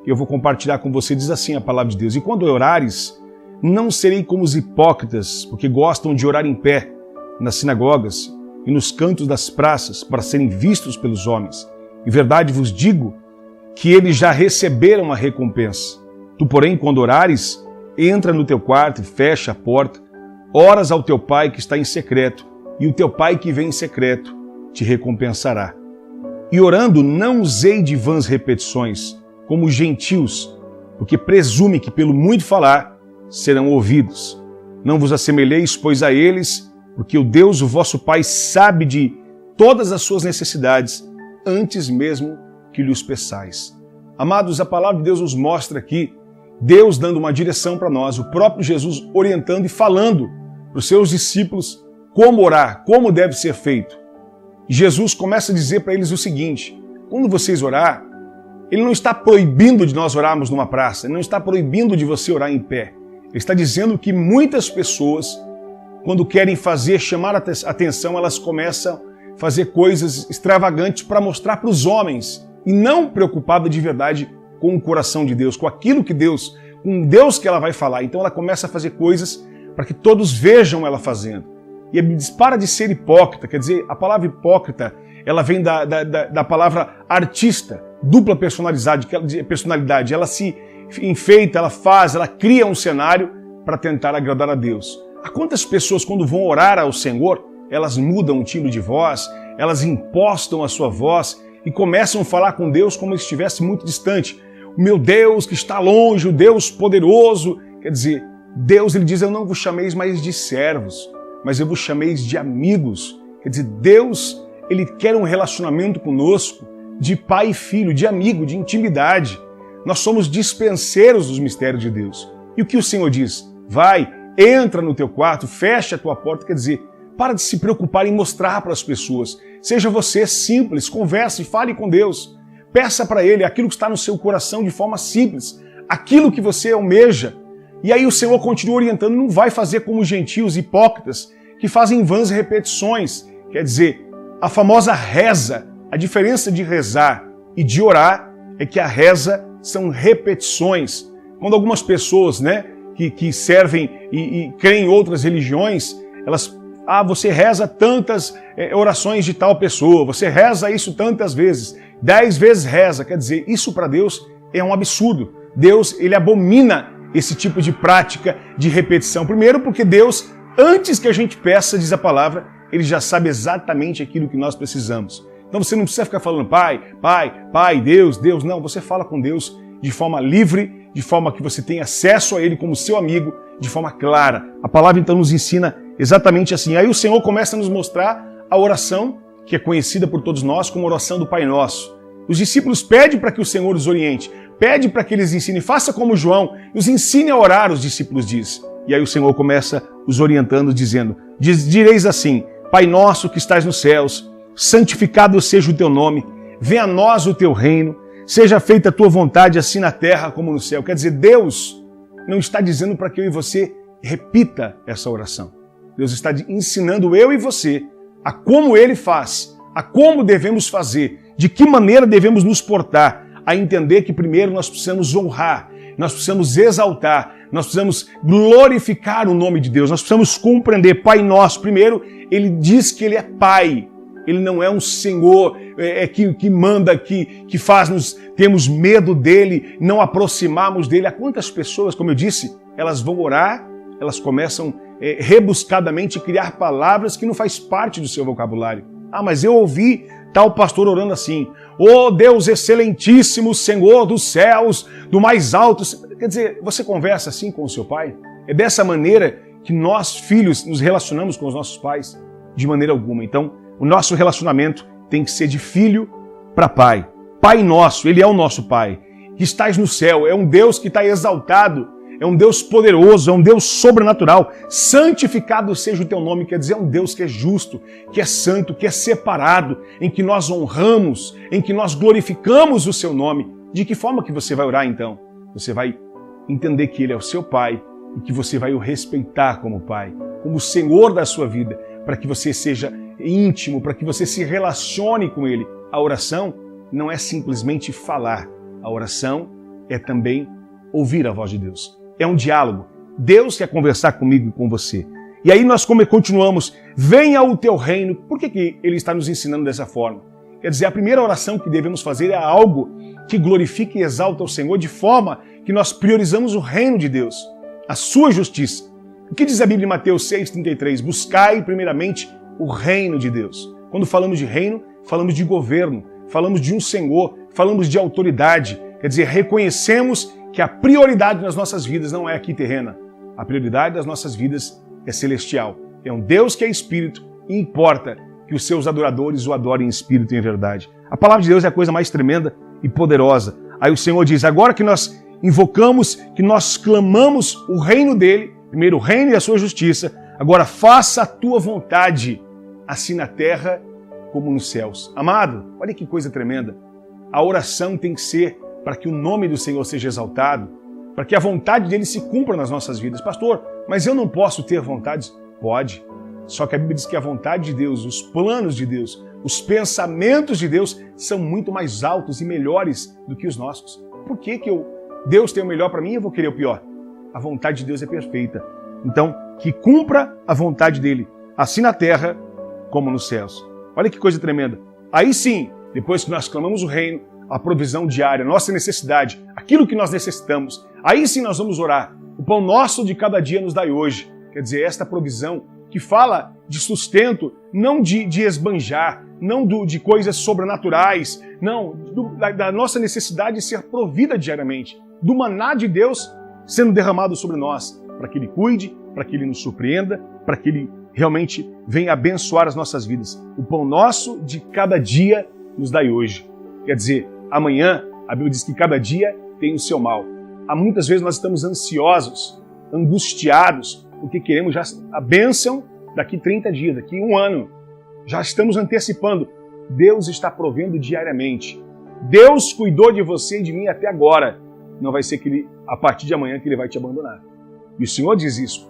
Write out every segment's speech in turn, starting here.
eu vou compartilhar com você. Diz assim a palavra de Deus: e quando orares, não serei como os hipócritas, porque gostam de orar em pé nas sinagogas e nos cantos das praças para serem vistos pelos homens. Em verdade vos digo que eles já receberam a recompensa. Tu, porém, quando orares, entra no teu quarto e fecha a porta, oras ao teu pai que está em secreto, e o teu pai que vem em secreto te recompensará. E orando, não usei de vãs repetições, como os gentios, porque presume que pelo muito falar serão ouvidos. Não vos assemelheis, pois, a eles, porque o Deus, o vosso Pai, sabe de todas as suas necessidades, antes mesmo que lhes peçais. Amados, a palavra de Deus nos mostra aqui Deus dando uma direção para nós, o próprio Jesus orientando e falando para os seus discípulos como orar, como deve ser feito. E Jesus começa a dizer para eles o seguinte: quando vocês orar, Ele não está proibindo de nós orarmos numa praça, Ele não está proibindo de você orar em pé. Ele está dizendo que muitas pessoas, quando querem chamar a atenção, elas começam a fazer coisas extravagantes para mostrar para os homens, e não preocupada de verdade com o coração de Deus, com aquilo que Deus, com Deus que ela vai falar. Então ela começa a fazer coisas para que todos vejam ela fazendo. E ele diz: para de ser hipócrita. Quer dizer, a palavra hipócrita, ela vem da palavra artista, dupla personalidade. Ela se enfeita, ela faz, ela cria um cenário para tentar agradar a Deus. Há quantas pessoas, quando vão orar ao Senhor, elas mudam o timbre de voz, elas impostam a sua voz e começam a falar com Deus como se estivesse muito distante. O meu Deus que está longe, o Deus poderoso. Quer dizer, Deus, ele diz: eu não vos chameis mais de servos, mas eu vos chameis de amigos. Quer dizer, Deus, ele quer um relacionamento conosco de pai e filho, de amigo, de intimidade. Nós somos dispenseiros dos mistérios de Deus. E o que o Senhor diz? Vai, entra no teu quarto, fecha a tua porta. Quer dizer, para de se preocupar em mostrar para as pessoas. Seja você simples, converse, fale com Deus. Peça para Ele aquilo que está no seu coração de forma simples, aquilo que você almeja. E aí o Senhor continua orientando: não vai fazer como os gentios hipócritas que fazem vãs repetições. Quer dizer, a famosa reza. A diferença de rezar e de orar é que a reza são repetições. Quando algumas pessoas, que servem e creem em outras religiões, elas: você reza tantas orações de tal pessoa, você reza isso tantas vezes, 10 vezes reza. Quer dizer, isso para Deus é um absurdo. Deus, ele abomina esse tipo de prática de repetição. Primeiro porque Deus, antes que a gente peça, diz a palavra, ele já sabe exatamente aquilo que nós precisamos. Então você não precisa ficar falando Pai, Deus. Não, você fala com Deus de forma livre, de forma que você tenha acesso a Ele como seu amigo, de forma clara. A palavra então nos ensina exatamente assim. Aí o Senhor começa a nos mostrar a oração, que é conhecida por todos nós como oração do Pai Nosso. Os discípulos pedem para que o Senhor os oriente, pede para que eles ensinem, faça como João, os ensine a orar, os discípulos dizem. E aí o Senhor começa os orientando, dizendo: direis assim: Pai nosso que estás nos céus, santificado seja o teu nome, venha a nós o teu reino, seja feita a tua vontade assim na terra como no céu. Quer dizer, Deus não está dizendo para que eu e você repita essa oração. Deus está ensinando eu e você a como Ele faz, a como devemos fazer, de que maneira devemos nos portar, a entender que primeiro nós precisamos honrar, nós precisamos exaltar, nós precisamos glorificar o nome de Deus, nós precisamos compreender. Pai Nosso, primeiro, Ele diz que Ele é Pai. Ele não é um Senhor que manda, que faz-nos termos medo dEle, não aproximarmos dEle. Há quantas pessoas, como eu disse, elas vão orar, elas começam rebuscadamente a criar palavras que não faz parte do seu vocabulário. Mas eu ouvi tal pastor orando assim: ó Deus excelentíssimo, Senhor dos céus, do mais alto. Quer dizer, você conversa assim com o seu pai? É dessa maneira que nós, filhos, nos relacionamos com os nossos pais? De maneira alguma. Então, o nosso relacionamento tem que ser de filho para pai. Pai nosso, Ele é o nosso Pai, que estás no céu, é um Deus que está exaltado, é um Deus poderoso, é um Deus sobrenatural. Santificado seja o teu nome, quer dizer, é um Deus que é justo, que é santo, que é separado, em que nós honramos, em que nós glorificamos o seu nome. De que forma que você vai orar então? Você vai entender que Ele é o seu Pai e que você vai o respeitar como Pai, como o Senhor da sua vida, para que você seja íntimo, para que você se relacione com Ele. A oração não é simplesmente falar. A oração é também ouvir a voz de Deus. É um diálogo. Deus quer conversar comigo e com você. E aí nós continuamos, venha o teu reino. Por que ele está nos ensinando dessa forma? Quer dizer, a primeira oração que devemos fazer é algo que glorifique e exalta o Senhor, de forma que nós priorizamos o reino de Deus, a sua justiça. O que diz a Bíblia em Mateus 6,33? Buscai primeiramente o reino de Deus. Quando falamos de reino, falamos de governo, falamos de um Senhor, falamos de autoridade. Quer dizer, reconhecemos que a prioridade nas nossas vidas não é aqui terrena. A prioridade das nossas vidas é celestial. É um Deus que é espírito e importa que os seus adoradores o adorem em espírito e em verdade. A palavra de Deus é a coisa mais tremenda e poderosa. Aí o Senhor diz, agora que nós invocamos, que nós clamamos o reino dele, primeiro o reino e a sua justiça, agora faça a tua vontade, assim na terra como nos céus. Amado, olha que coisa tremenda. A oração tem que ser para que o nome do Senhor seja exaltado, para que a vontade dele se cumpra nas nossas vidas. Pastor, mas eu não posso ter vontades? Pode. Só que a Bíblia diz que a vontade de Deus, os planos de Deus, os pensamentos de Deus são muito mais altos e melhores do que os nossos. Por que Deus tem o melhor para mim e eu vou querer o pior? A vontade de Deus é perfeita. Então, que cumpra a vontade dele, assim na terra como nos céus. Olha que coisa tremenda. Aí sim, depois que nós clamamos o reino, a provisão diária, a nossa necessidade, aquilo que nós necessitamos, aí sim nós vamos orar. O pão nosso de cada dia nos dai hoje. Quer dizer, esta provisão que fala de sustento, não de esbanjar, não de coisas sobrenaturais, não, da nossa necessidade de ser provida diariamente, do maná de Deus sendo derramado sobre nós, para que Ele cuide, para que Ele nos surpreenda, para que Ele realmente venha abençoar as nossas vidas. O pão nosso de cada dia nos dai hoje. Quer dizer, amanhã, a Bíblia diz que cada dia tem o seu mal. Há muitas vezes nós estamos ansiosos, angustiados, porque queremos já a bênção daqui 30 dias, daqui 1 ano. Já estamos antecipando. Deus está provendo diariamente. Deus cuidou de você e de mim até agora. Não vai ser que a partir de amanhã que Ele vai te abandonar. E o Senhor diz isso.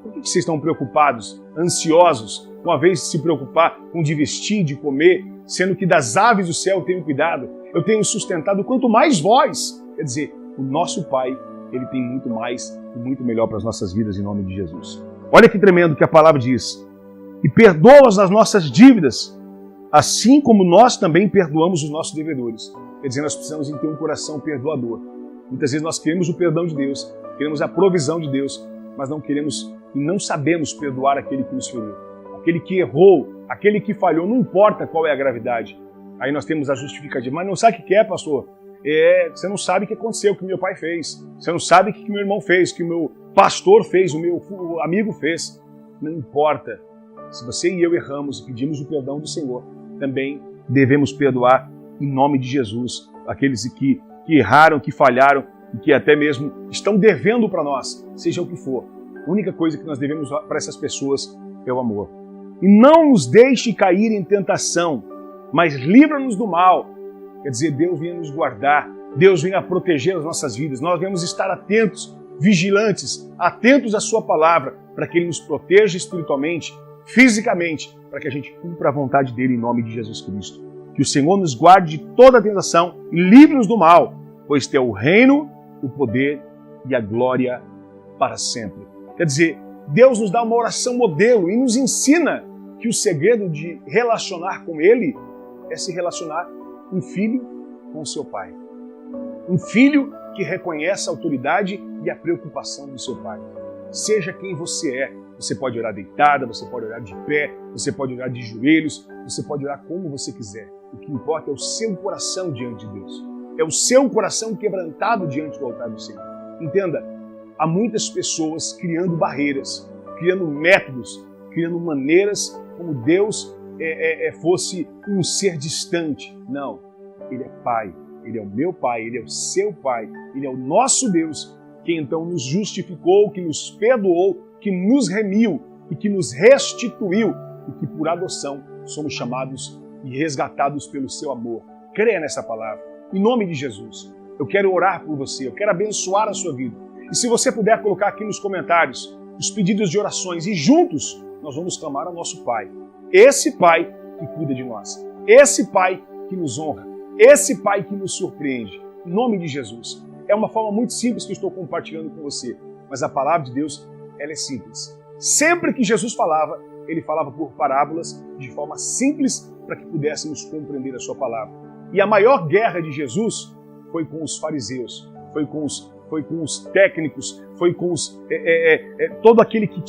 Por que vocês estão preocupados, ansiosos, uma vez de se preocupar com de vestir, de comer, sendo que das aves do céu eu tenho cuidado, eu tenho sustentado, quanto mais vós. Quer dizer, o nosso Pai, Ele tem muito mais e muito melhor para as nossas vidas em nome de Jesus. Olha que tremendo que a palavra diz. E perdoa-as as nossas dívidas, assim como nós também perdoamos os nossos devedores. Quer dizer, nós precisamos ter um coração perdoador. Muitas vezes nós queremos o perdão de Deus, queremos a provisão de Deus, mas não queremos e não sabemos perdoar aquele que nos feriu. Aquele que errou, aquele que falhou, não importa qual é a gravidade. Aí nós temos a justificativa. Mas não sabe o que é, pastor? Você não sabe o que aconteceu, o que meu pai fez. Você não sabe o que meu irmão fez, o que o meu pastor fez, o meu amigo fez. Não importa. Se você e eu erramos e pedimos o perdão do Senhor, também devemos perdoar em nome de Jesus. Aqueles que erraram, que falharam e que até mesmo estão devendo para nós, seja o que for. A única coisa que nós devemos para essas pessoas é o amor. E não nos deixe cair em tentação, mas livra-nos do mal. Quer dizer, Deus venha nos guardar, Deus venha proteger as nossas vidas. Nós devemos estar atentos, vigilantes, atentos à sua palavra, para que Ele nos proteja espiritualmente, fisicamente, para que a gente cumpra a vontade dEle em nome de Jesus Cristo. Que o Senhor nos guarde de toda a tentação e livre-nos do mal, pois Teu é o reino, o poder e a glória para sempre. Quer dizer, Deus nos dá uma oração modelo e nos ensina que o segredo de relacionar com Ele é se relacionar um filho com o seu pai. Um filho que reconhece a autoridade e a preocupação do seu pai. Seja quem você é, você pode orar deitada, você pode orar de pé, você pode orar de joelhos, você pode orar como você quiser. O que importa é o seu coração diante de Deus. É o seu coração quebrantado diante do altar do Senhor. Entenda, há muitas pessoas criando barreiras, criando métodos, criando maneiras como Deus fosse um ser distante. Não, Ele é Pai, Ele é o meu Pai, Ele é o seu Pai, Ele é o nosso Deus, que então nos justificou, que nos perdoou, que nos remiu e que nos restituiu e que por adoção somos chamados e resgatados pelo seu amor. Creia nessa palavra. Em nome de Jesus, eu quero orar por você, eu quero abençoar a sua vida. E se você puder colocar aqui nos comentários os pedidos de orações e juntos nós vamos clamar ao nosso Pai. Esse Pai que cuida de nós. Esse Pai que nos honra. Esse Pai que nos surpreende. Em nome de Jesus. É uma forma muito simples que eu estou compartilhando com você, mas a palavra de Deus, ela é simples. Sempre que Jesus falava, ele falava por parábolas, de forma simples, para que pudéssemos compreender a sua palavra. E a maior guerra de Jesus foi com os fariseus, foi com os técnicos, foi com todo aquele que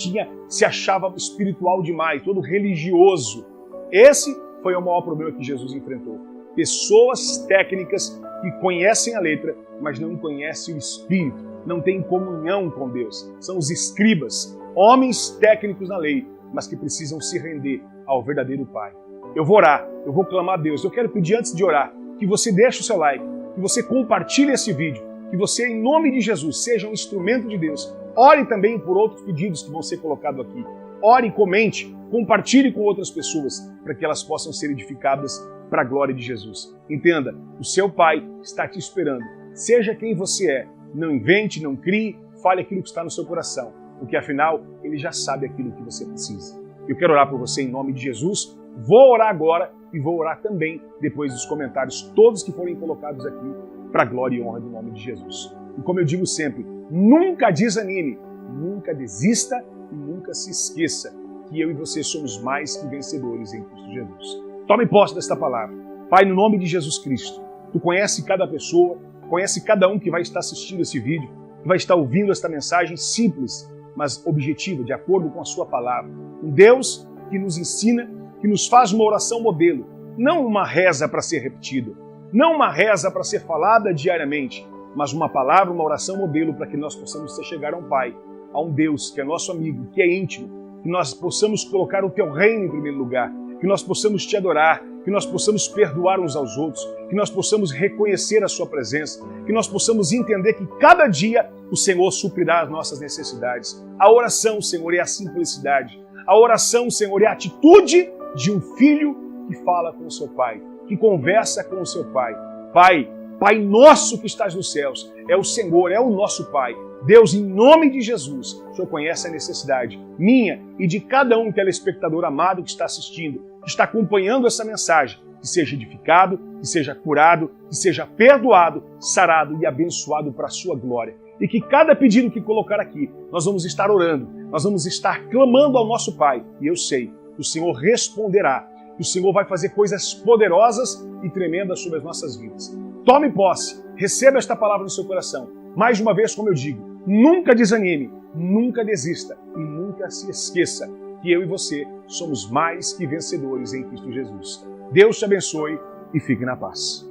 se achava espiritual demais, todo religioso. Esse foi o maior problema que Jesus enfrentou. Pessoas técnicas que conhecem a letra, mas não conhecem o Espírito, não têm comunhão com Deus. São os escribas, homens técnicos na lei, mas que precisam se render ao verdadeiro Pai. Eu vou orar, eu vou clamar a Deus. Eu quero pedir antes de orar que você deixe o seu like, que você compartilhe esse vídeo, que você, em nome de Jesus, seja um instrumento de Deus. Ore também por outros pedidos que vão ser colocados aqui. Ore, comente, compartilhe com outras pessoas, para que elas possam ser edificadas para a glória de Jesus. Entenda, o seu Pai está te esperando. Seja quem você é, não invente, não crie, fale aquilo que está no seu coração, porque afinal, Ele já sabe aquilo que você precisa. Eu quero orar por você em nome de Jesus. Vou orar agora e vou orar também depois dos comentários, todos que forem colocados aqui, para a glória e honra do nome de Jesus. E como eu digo sempre, nunca desanime, nunca desista e nunca se esqueça que eu e você somos mais que vencedores em Cristo Jesus. Tome posse desta palavra. Pai, no nome de Jesus Cristo, Tu conhece cada pessoa, conhece cada um que vai estar assistindo esse vídeo, que vai estar ouvindo esta mensagem simples, mas objetiva, de acordo com a Sua palavra. Um Deus que nos ensina, que nos faz uma oração modelo, não uma reza para ser repetida, não uma reza para ser falada diariamente, mas uma palavra, uma oração modelo para que nós possamos chegar a um Pai, a um Deus que é nosso amigo, que é íntimo, que nós possamos colocar o Teu reino em primeiro lugar, que nós possamos Te adorar, que nós possamos perdoar uns aos outros, que nós possamos reconhecer a Sua presença, que nós possamos entender que cada dia o Senhor suprirá as nossas necessidades. A oração, Senhor, é a simplicidade. A oração, Senhor, é a atitude de um filho que fala com o seu pai, que conversa com o seu pai. Pai nosso que estás nos céus, é o Senhor, é o nosso Pai. Deus, em nome de Jesus, o Senhor conhece a necessidade minha e de cada um telespectador amado que está assistindo, que está acompanhando essa mensagem, que seja edificado, que seja curado, que seja perdoado, sarado e abençoado para a sua glória. E que cada pedido que colocar aqui, nós vamos estar orando, nós vamos estar clamando ao nosso Pai. E eu sei que o Senhor responderá, que o Senhor vai fazer coisas poderosas e tremendas sobre as nossas vidas. Tome posse, receba esta palavra no seu coração. Mais uma vez, como eu digo, nunca desanime, nunca desista e nunca se esqueça que eu e você somos mais que vencedores em Cristo Jesus. Deus te abençoe e fique na paz.